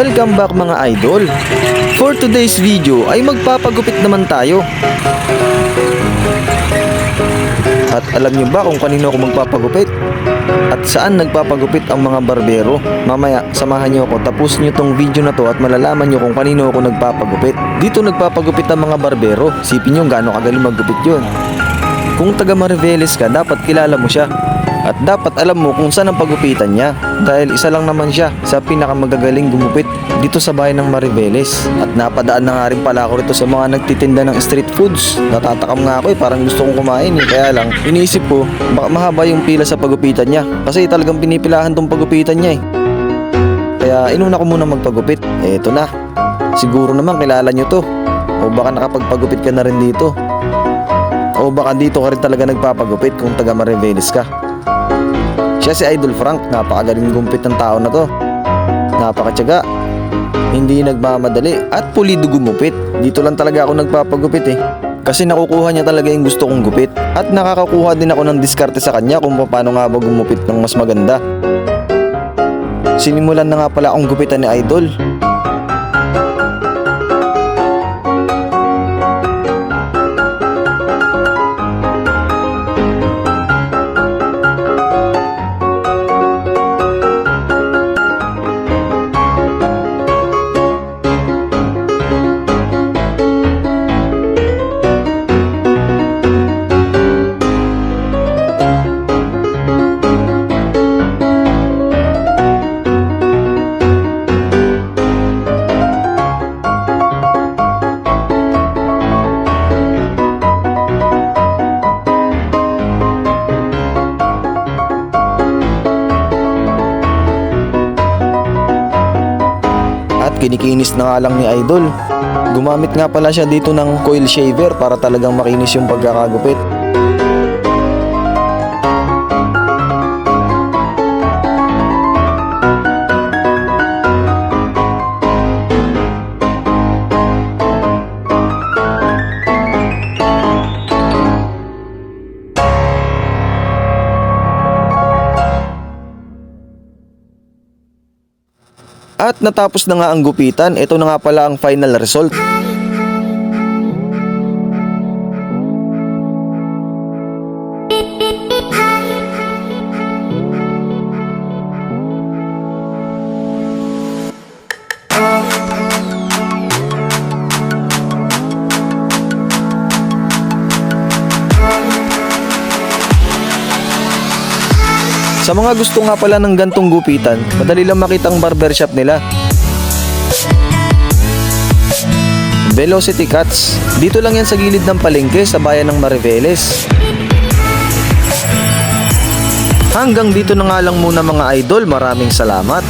Welcome back mga idol. For today's video ay magpapagupit naman tayo. At alam nyo ba kung kanino ako magpapagupit? At saan nagpapagupit ang mga barbero? Mamaya samahan nyo ako, tapusin nyo tong video na to at malalaman nyo kung kanino ako nagpapagupit. Dito nagpapagupit ang mga barbero. Sipin nyo gaano kagaling maggupit yun. Kung taga Mariveles ka, dapat kilala mo siya. At dapat alam mo kung saan ang pagupitan niya. Dahil isa lang naman siya sa pinakamagagaling gumupit dito sa bayan ng Mariveles. At napadaan na nga rin pala ako rito sa mga nagtitinda ng street foods. Natatakam nga ako parang gusto kong kumain Kaya lang, iniisip ko, baka mahaba yung pila sa pagupitan niya. Kasi talagang pinipilahan tong pagupitan niya Kaya inuna ko muna magpagupit. Eto na. Siguro naman kilala nyo to. O baka nakapagpagupit ka na rin dito. O baka dito ka rin talaga nagpapagupit kung taga Mariveles ka. Siya si Idol Frank, napakagaling gumpit ng tao na to. Napakatyaga, hindi nagmamadali at pulido gumupit. Dito lang talaga ako nagpapagupit Kasi nakukuha niya talaga yung gusto kong gupit. At nakakakuha din ako ng diskarte sa kanya kung paano nga ba gumupit ng mas maganda. Sinimulan na nga pala akong gupitan ni Idol. Kinikinis na nga lang ni Idol. Gumamit nga pala siya dito ng coil shaver para talagang makinis yung pagkakagupit. At natapos na nga ang gupitan, ito na nga pala ang final result. Sa mga gusto nga pala ng gantong gupitan, madali lang makita ang barbershop nila. Velocity Cuts. Dito lang yan sa gilid ng palengke sa bayan ng Mariveles. Hanggang dito na nga lang muna mga idol. Maraming salamat.